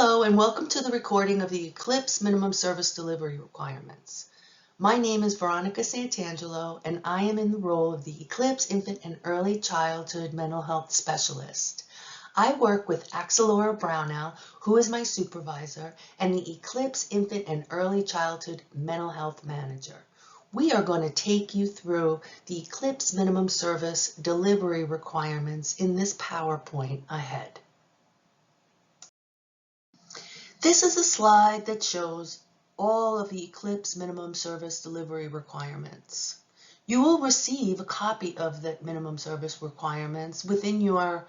Hello and welcome to the recording of the ECLIPSE Minimum Service Delivery Requirements. My name is Veronica Santangelo and I am in the role of the ECLIPSE Infant and Early Childhood Mental Health Specialist. I work with Axelora Brownell, who is my supervisor, and the ECLIPSE Infant and Early Childhood Mental Health Manager. We are going to take you through the ECLIPSE Minimum Service Delivery Requirements in this PowerPoint ahead. This is a slide that shows all of the ECLIPSE minimum service delivery requirements. You will receive a copy of the minimum service requirements within your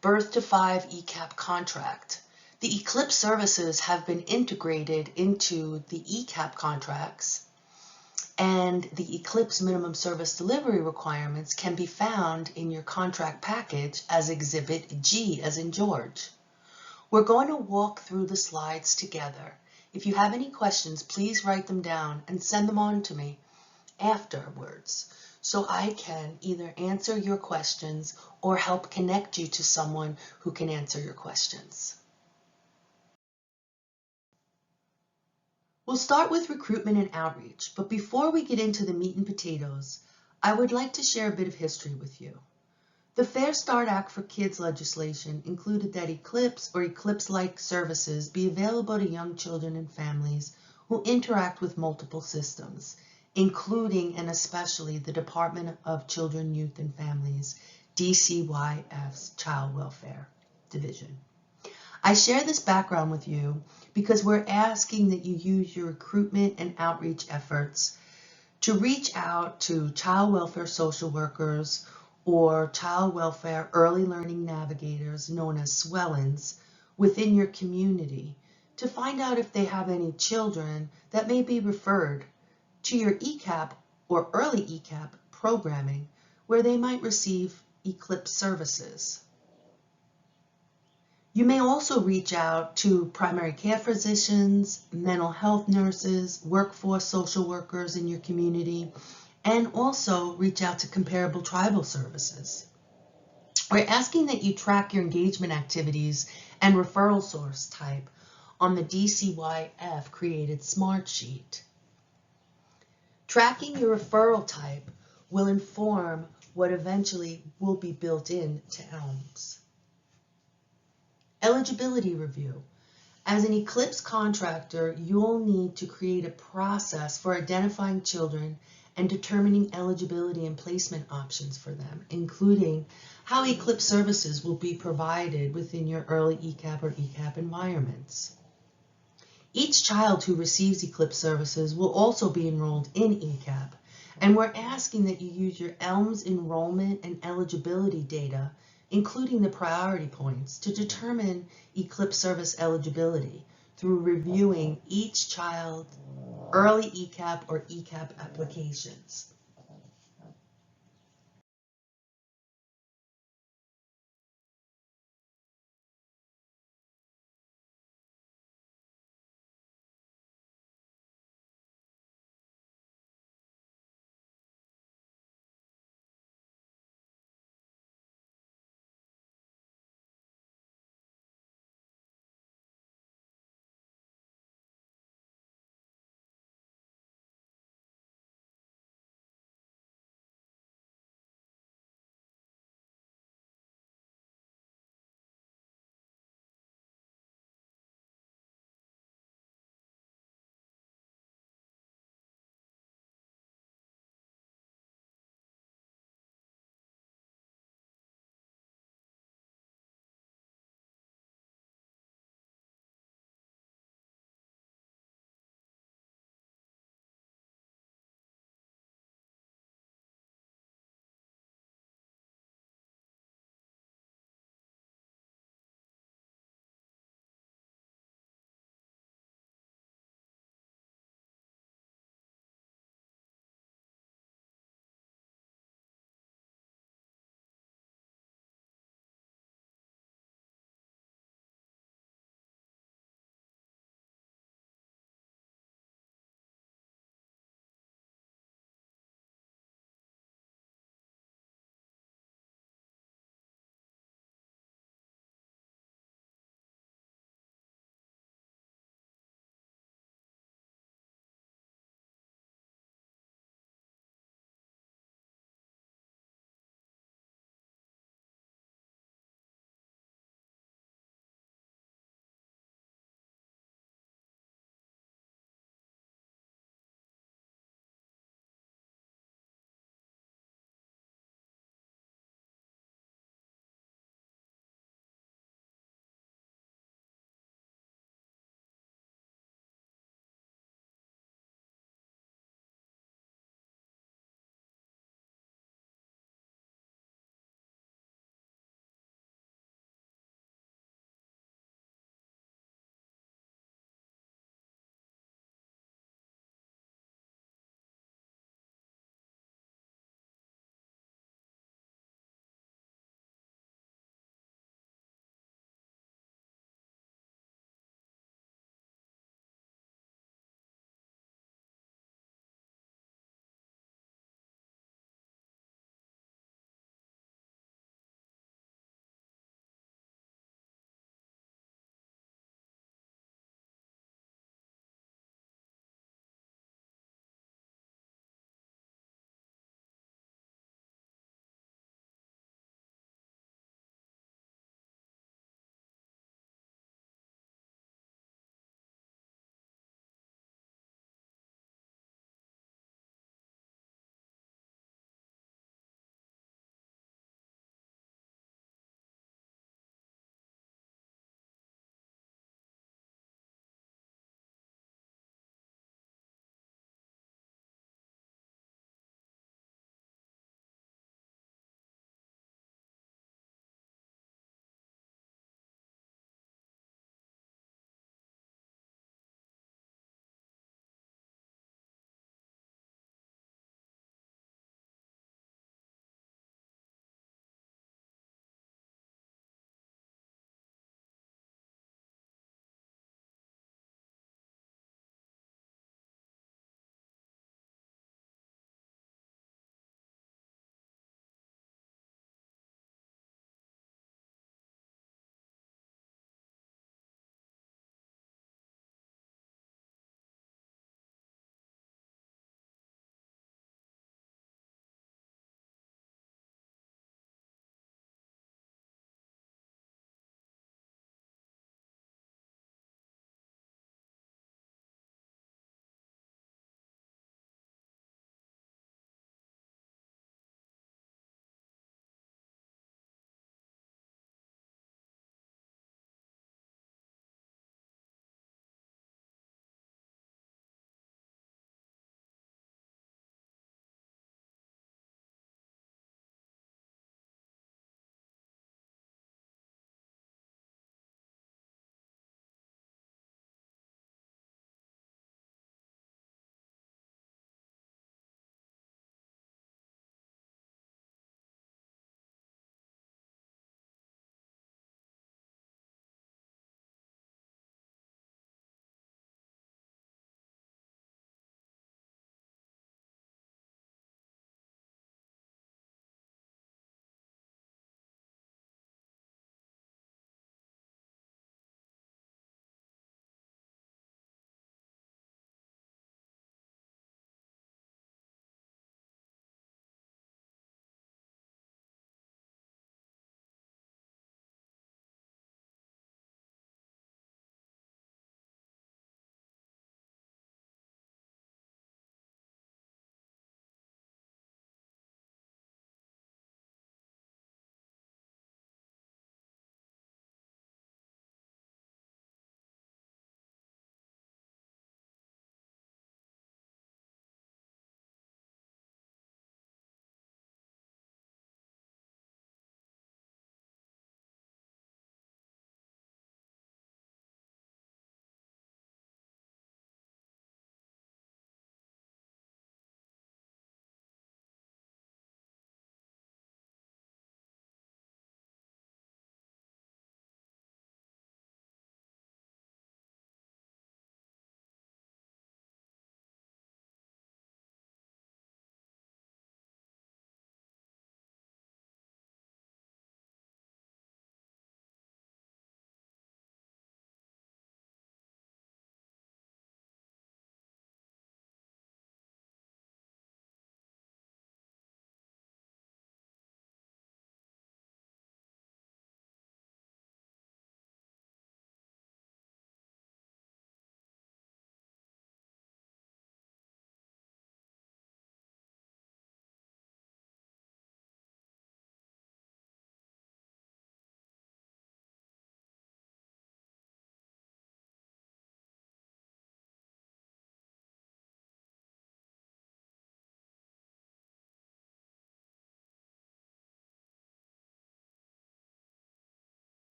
Birth to 5 ECAP contract. The ECLIPSE services have been integrated into the ECAP contracts, and the ECLIPSE minimum service delivery requirements can be found in your contract package as Exhibit G, as in George. We're going to walk through the slides together. If you have any questions, please write them down and send them on to me afterwards so I can either answer your questions or help connect you to someone who can answer your questions. We'll start with recruitment and outreach, but before we get into the meat and potatoes, I would like to share a bit of history with you. The Fair Start Act for Kids legislation included that ECLIPSE or ECLIPSE-like services be available to young children and families who interact with multiple systems, including and especially the Department of Children, Youth, and Families, DCYF's Child Welfare Division. I share this background with you because we're asking that you use your recruitment and outreach efforts to reach out to child welfare social workers or child welfare early learning navigators, known as SWELLNs, within your community to find out if they have any children that may be referred to your ECAP or early ECAP programming where they might receive ECLIPSE services. You may also reach out to primary care physicians, mental health nurses, workforce social workers in your community, and also reach out to comparable tribal services. We're asking that you track your engagement activities and referral source type on the DCYF created Smart Sheet. Tracking your referral type will inform what eventually will be built in to ELMS. Eligibility review. As an ECLIPSE contractor, you'll need to create a process for identifying children and determining eligibility and placement options for them, including how ECLIPSE services will be provided within your early ECAP or ECAP environments. Each child who receives ECLIPSE services will also be enrolled in ECAP, and we're asking that you use your ELMS enrollment and eligibility data, including the priority points, to determine ECLIPSE service eligibility through reviewing each child's early ECAP or ECAP applications.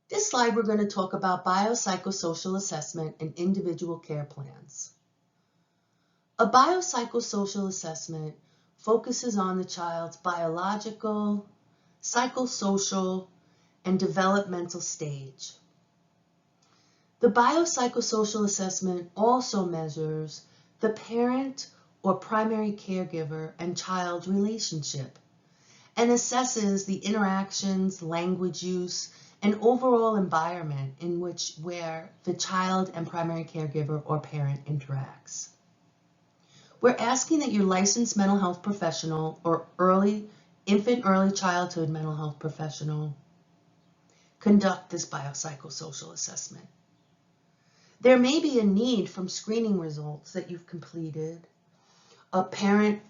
This slide, we're going to talk about biopsychosocial assessment and individual care plans. A biopsychosocial assessment focuses on the child's biological, psychosocial, and developmental stage. The biopsychosocial assessment also measures the parent or primary caregiver and child relationship and assesses the interactions, language use, and overall environment in where the child and primary caregiver or parent interacts. We're asking that your licensed mental health professional or infant early childhood mental health professional conduct this biopsychosocial assessment. There may be a need from screening results that you've completed, a parent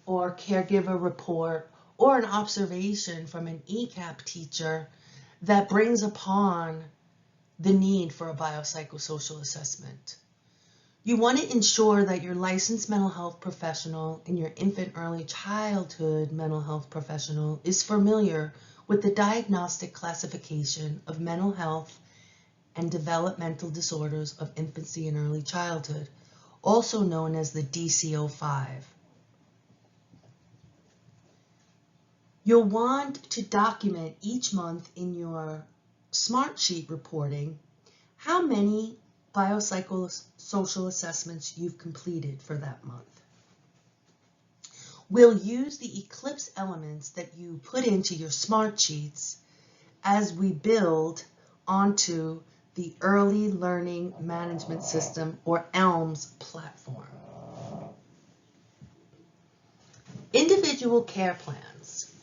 or caregiver report, or an observation from an ECAP teacher that brings upon the need for a biopsychosocial assessment. You want to ensure that your licensed mental health professional and your infant early childhood mental health professional is familiar with the diagnostic classification of mental health and developmental disorders of infancy and early childhood, also known as the DCO-5. You'll want to document each month in your Smartsheet reporting how many biopsychosocial assessments you've completed for that month. We'll use the ECLIPSE elements that you put into your Smartsheets as we build onto the Early Learning Management System, or ELMS platform. Individual care plans.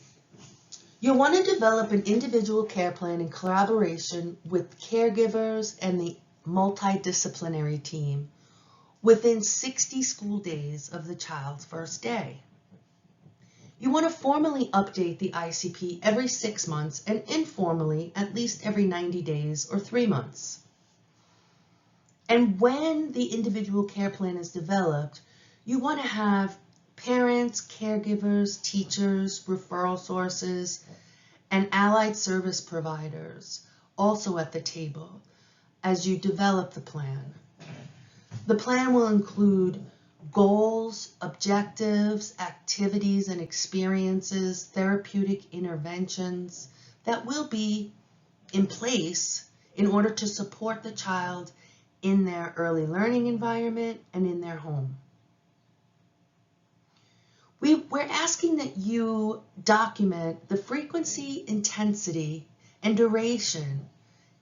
You'll want to develop an individual care plan in collaboration with caregivers and the multidisciplinary team within 60 school days of the child's first day. You want to formally update the ICP every 6 months and informally at least every 90 days or 3 months. And when the individual care plan is developed, you want to have parents, caregivers, teachers, referral sources, and allied service providers also at the table as you develop the plan. The plan will include goals, objectives, activities and experiences, therapeutic interventions that will be in place in order to support the child in their early learning environment and in their home. We're asking that you document the frequency, intensity, and duration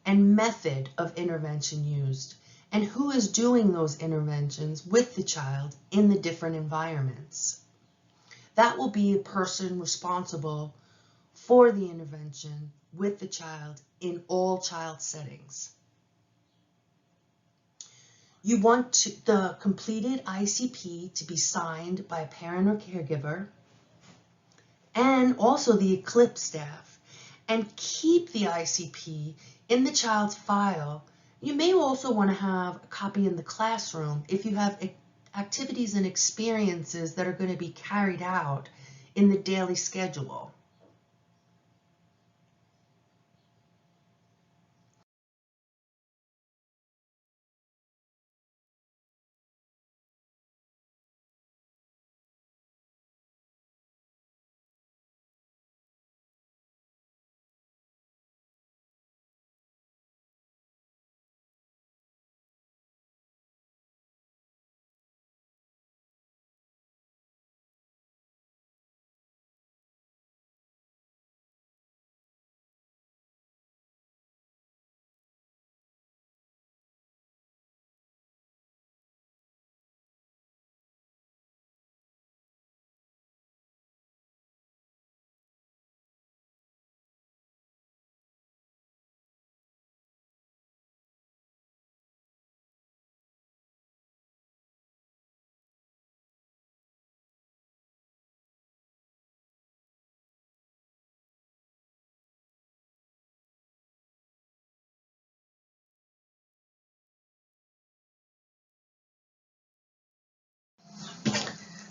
and method of intervention used, and who is doing those interventions with the child in the different environments. That will be a person responsible for the intervention with the child in all child settings. You want the completed ICP to be signed by a parent or caregiver and also the ECLIPSE staff, and keep the ICP in the child's file. You may also want to have a copy in the classroom if you have activities and experiences that are going to be carried out in the daily schedule.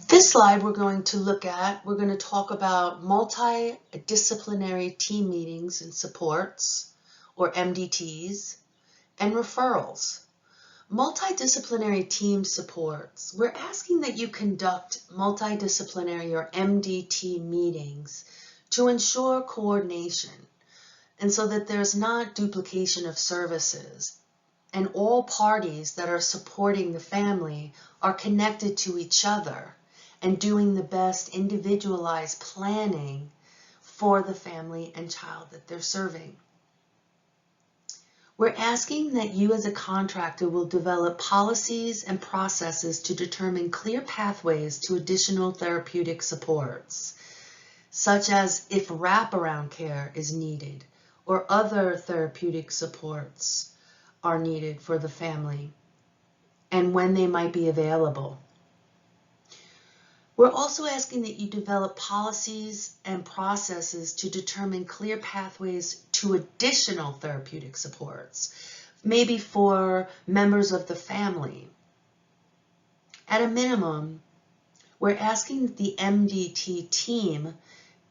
This slide we're going to talk about multidisciplinary team meetings and supports, or MDTs, and referrals. Multidisciplinary team supports. We're asking that you conduct multidisciplinary or MDT meetings to ensure coordination and so that there's not duplication of services and all parties that are supporting the family are connected to each other and doing the best individualized planning for the family and child that they're serving. We're asking that you as a contractor will develop policies and processes to determine clear pathways to additional therapeutic supports, such as if wraparound care is needed or other therapeutic supports are needed for the family and when they might be available. We're also asking that you develop policies and processes to determine clear pathways to additional therapeutic supports, maybe for members of the family. At a minimum, we're asking that the MDT team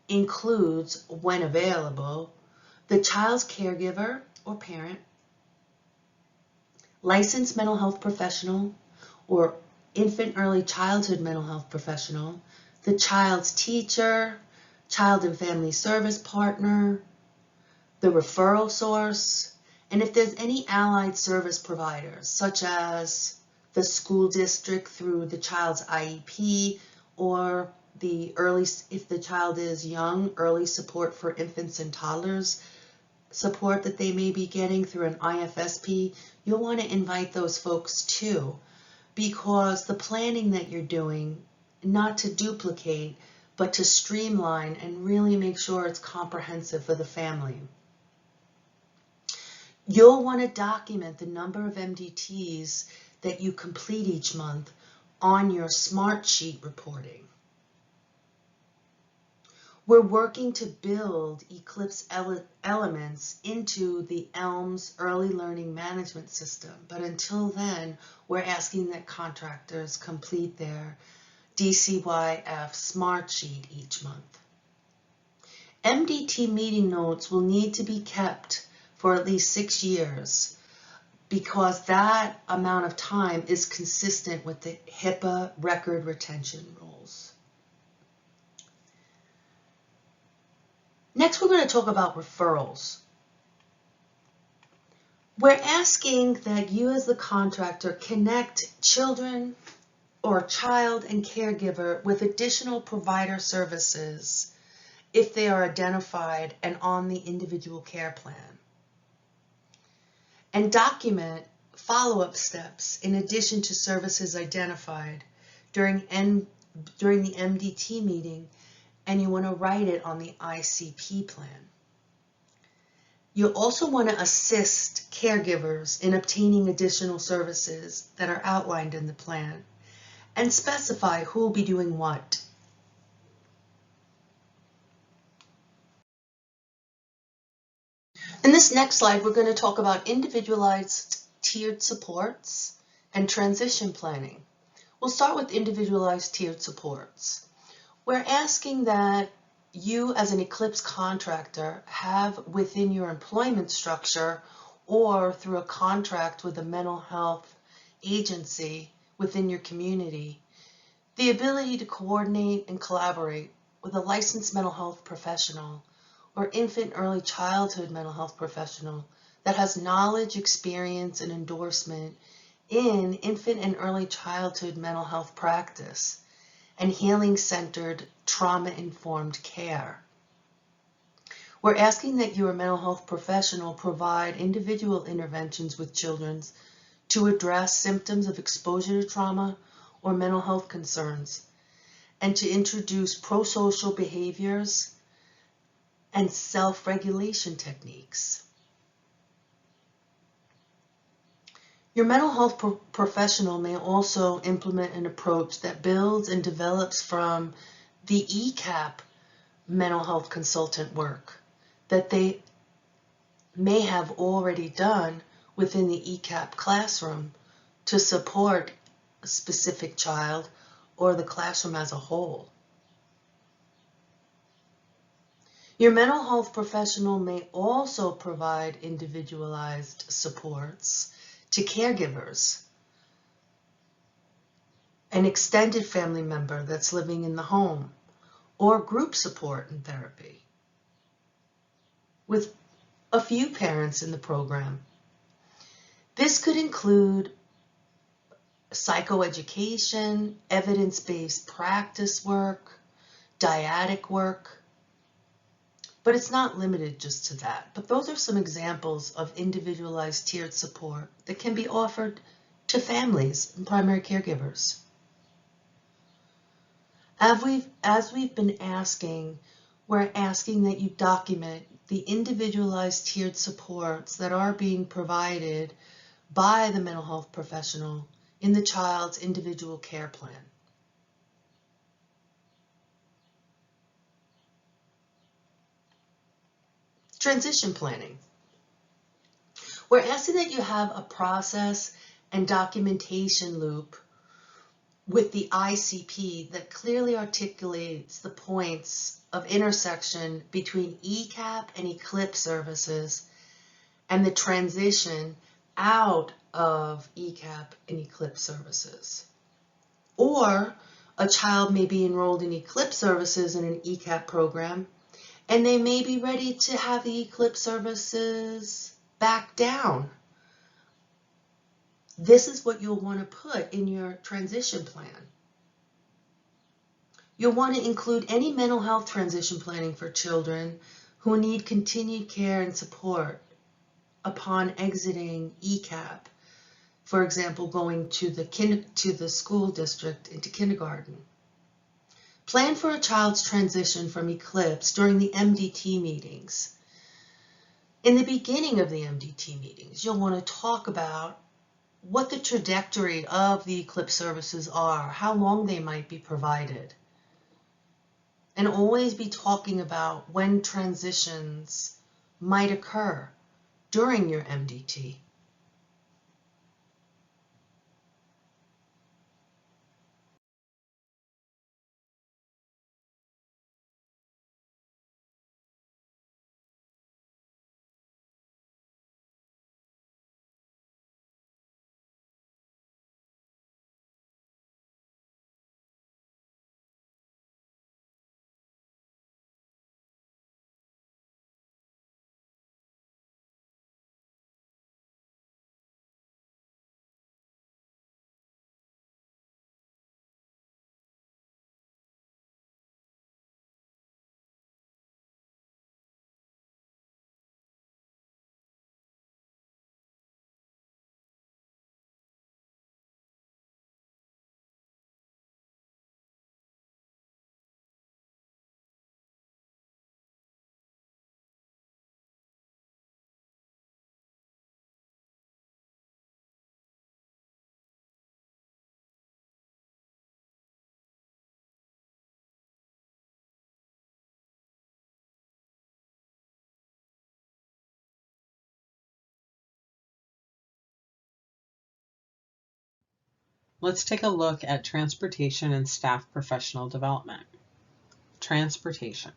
includes, when available, the child's caregiver or parent, licensed mental health professional or infant early childhood mental health professional, the child's teacher, child and family service partner, the referral source, and if there's any allied service providers, such as the school district through the child's IEP, or if the child is young, early support for infants and toddlers support that they may be getting through an IFSP, you'll want to invite those folks too, because the planning that you're doing, not to duplicate, but to streamline and really make sure it's comprehensive for the family. You'll want to document the number of MDTs that you complete each month on your Smart Sheet reporting. We're working to build ECLIPSE elements into the ELMS Early Learning Management System, but until then, we're asking that contractors complete their DCYF Smart Sheet each month. MDT meeting notes will need to be kept for at least 6 years because that amount of time is consistent with the HIPAA record retention rules. Next, we're going to talk about referrals. We're asking that you as the contractor connect children or child and caregiver with additional provider services if they are identified and on the individual care plan. And document follow-up steps in addition to services identified during the MDT meeting, and you want to write it on the ICP plan. You'll also want to assist caregivers in obtaining additional services that are outlined in the plan and specify who will be doing what. In this next slide, we're going to talk about individualized tiered supports and transition planning. We'll start with individualized tiered supports. We're asking that you as an ECLIPSE contractor have within your employment structure or through a contract with a mental health agency within your community the ability to coordinate and collaborate with a licensed mental health professional or infant early childhood mental health professional that has knowledge, experience, and endorsement in infant and early childhood mental health practice and healing-centered, trauma-informed care. We're asking that your mental health professional provide individual interventions with children to address symptoms of exposure to trauma or mental health concerns, and to introduce pro-social behaviors and self-regulation techniques. Your mental health professional may also implement an approach that builds and develops from the ECAP mental health consultant work that they may have already done within the ECAP classroom to support a specific child or the classroom as a whole. Your mental health professional may also provide individualized supports to caregivers, an extended family member that's living in the home, or group support and therapy with a few parents in the program. This could include psychoeducation, evidence-based practice work, dyadic work, but it's not limited just to that. But those are some examples of individualized tiered support that can be offered to families and primary caregivers. As we've been asking, we're asking that you document the individualized tiered supports that are being provided by the mental health professional in the child's individual care plan. Transition planning. We're asking that you have a process and documentation loop with the ICP that clearly articulates the points of intersection between ECAP and ECLIPSE services and the transition out of ECAP and ECLIPSE services. Or a child may be enrolled in ECLIPSE services in an ECAP program, and they may be ready to have the ECLIPSE services back down. This is what you'll want to put in your transition plan. You'll want to include any mental health transition planning for children who need continued care and support upon exiting ECAP, for example, going to the school district into kindergarten. Plan for a child's transition from ECLIPSE during the MDT meetings. In the beginning of the MDT meetings, you'll want to talk about what the trajectory of the ECLIPSE services are, how long they might be provided, and always be talking about when transitions might occur during your MDT. Let's take a look at transportation and staff professional development. Transportation.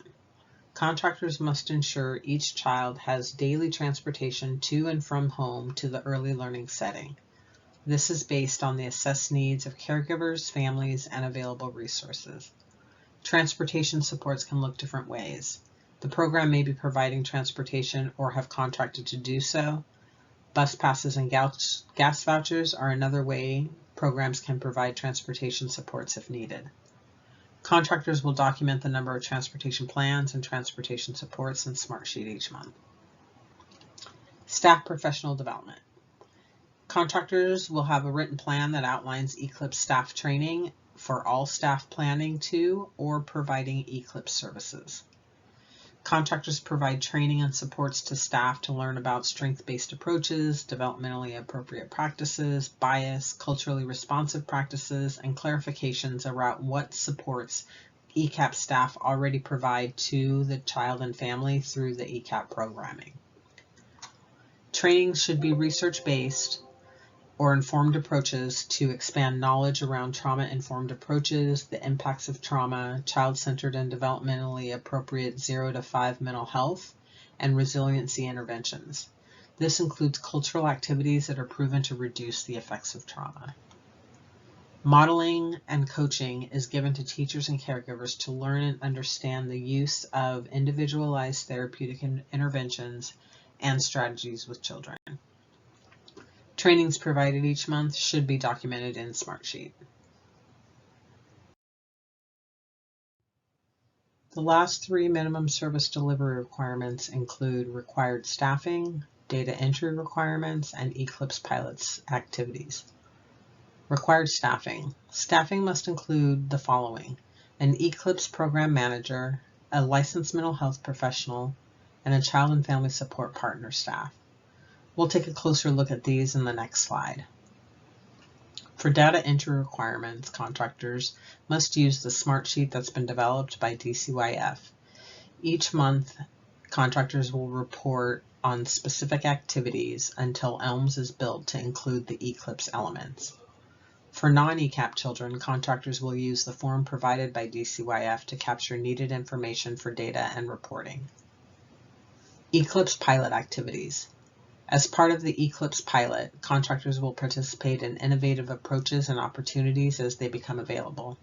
Contractors must ensure each child has daily transportation to and from home to the early learning setting. This is based on the assessed needs of caregivers, families, and available resources. Transportation supports can look different ways. The program may be providing transportation or have contracted to do so. Bus passes and gas vouchers are another way programs can provide transportation supports if needed. Contractors will document the number of transportation plans and transportation supports in Smartsheet each month. Staff professional development. Contractors will have a written plan that outlines ECLIPSE staff training for all staff planning to or providing ECLIPSE services. Contractors provide training and supports to staff to learn about strength-based approaches, developmentally appropriate practices, bias, culturally responsive practices, and clarifications around what supports ECAP staff already provide to the child and family through the ECAP programming. Training should be research-based or informed approaches to expand knowledge around trauma-informed approaches, the impacts of trauma, child-centered and developmentally appropriate 0 to 5 mental health, and resiliency interventions. This includes cultural activities that are proven to reduce the effects of trauma. Modeling and coaching is given to teachers and caregivers to learn and understand the use of individualized therapeutic interventions and strategies with children. Trainings provided each month should be documented in Smartsheet. The last 3 minimum service delivery requirements include required staffing, data entry requirements, and ECLIPSE pilots activities. Required staffing. Staffing must include the following: an ECLIPSE program manager, a licensed mental health professional, and a child and family support partner staff. We'll take a closer look at these in the next slide. For data entry requirements, contractors must use the Smartsheet that's been developed by DCYF. Each month, contractors will report on specific activities until ELMS is built to include the ECLIPSE elements. For non-ECAP children, contractors will use the form provided by DCYF to capture needed information for data and reporting. ECLIPSE pilot activities. As part of the ECLIPSE pilot, contractors will participate in innovative approaches and opportunities as they become available.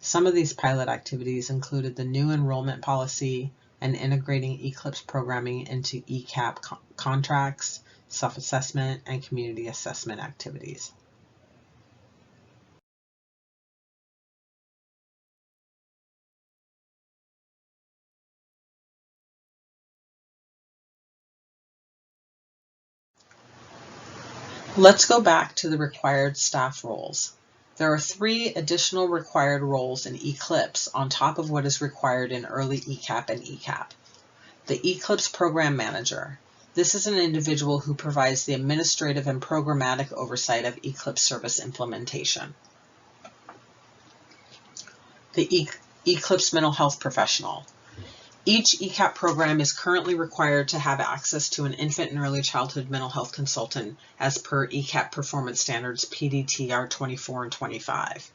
Some of these pilot activities included the new enrollment policy and integrating ECLIPSE programming into ECAP contracts, self-assessment, and community assessment activities. Let's go back to the required staff roles. There are 3 additional required roles in ECLIPSE on top of what is required in early ECAP and ECAP. The ECLIPSE Program Manager. This is an individual who provides the administrative and programmatic oversight of ECLIPSE service implementation. The ECLIPSE Mental Health Professional. Each ECAP program is currently required to have access to an infant and early childhood mental health consultant as per ECAP Performance Standards PDTR 24 and 25.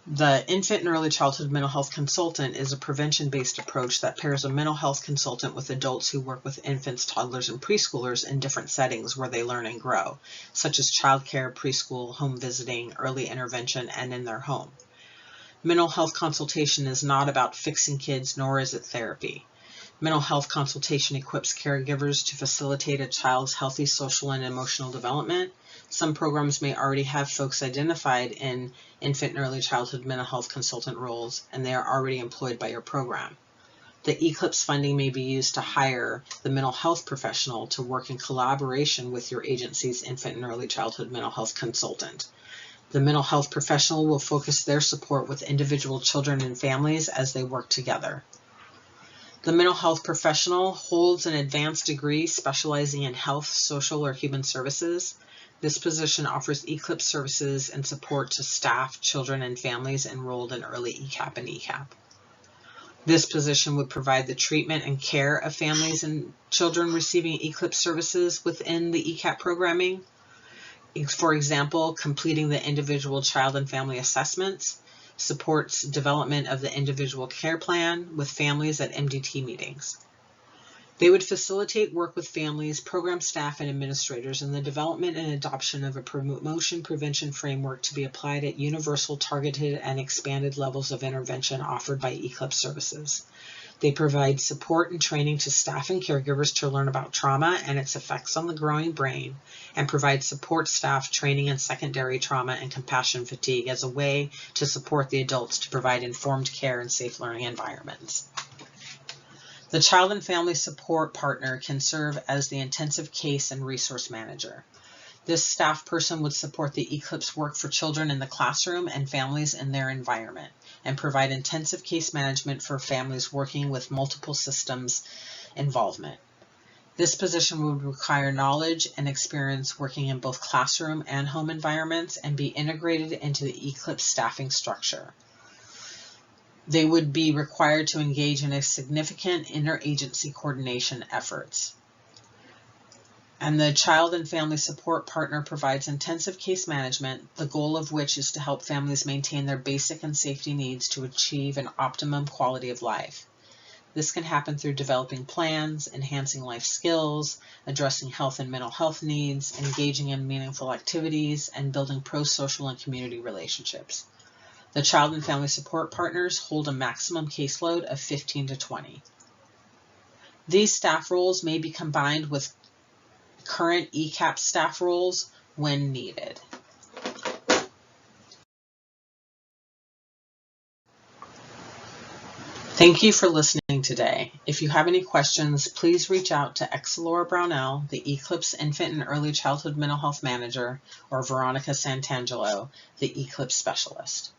The infant and early childhood mental health consultant is a prevention-based approach that pairs a mental health consultant with adults who work with infants, toddlers, and preschoolers in different settings where they learn and grow, such as childcare, preschool, home visiting, early intervention, and in their home. Mental health consultation is not about fixing kids, nor is it therapy. Mental health consultation equips caregivers to facilitate a child's healthy social and emotional development. Some programs may already have folks identified in infant and early childhood mental health consultant roles, and they are already employed by your program. The ECLIPSE funding may be used to hire the mental health professional to work in collaboration with your agency's infant and early childhood mental health consultant. The mental health professional will focus their support with individual children and families as they work together. The mental health professional holds an advanced degree specializing in health, social, or human services. This position offers ECLIPSE services and support to staff, children, and families enrolled in early ECAP and ECAP. This position would provide the treatment and care of families and children receiving ECLIPSE services within the ECAP programming. For example, completing the individual child and family assessments, supports development of the individual care plan with families at MDT meetings. They would facilitate work with families, program staff, and administrators in the development and adoption of a promotion prevention framework to be applied at universal, targeted, and expanded levels of intervention offered by ECLIPSE services. They provide support and training to staff and caregivers to learn about trauma and its effects on the growing brain, and provide support staff training in secondary trauma and compassion fatigue as a way to support the adults to provide informed care and safe learning environments. The Child and Family Support Partner can serve as the intensive case and resource manager. This staff person would support the ECLIPSE work for children in the classroom and families in their environment, and provide intensive case management for families working with multiple systems involvement. This position would require knowledge and experience working in both classroom and home environments and be integrated into the ECLIPSE staffing structure. They would be required to engage in a significant interagency coordination efforts. And the child and family support partner provides intensive case management, the goal of which is to help families maintain their basic and safety needs to achieve an optimum quality of life. This can happen through developing plans, enhancing life skills, addressing health and mental health needs, engaging in meaningful activities, and building pro-social and community relationships. The child and family support partners hold a maximum caseload of 15 to 20. These staff roles may be combined with current ECAP staff roles when needed. Thank you for listening today. If you have any questions, please reach out to Exalora Brownell, the ECLIPSE Infant and Early Childhood Mental Health Manager, or Veronica Santangelo, the ECLIPSE Specialist.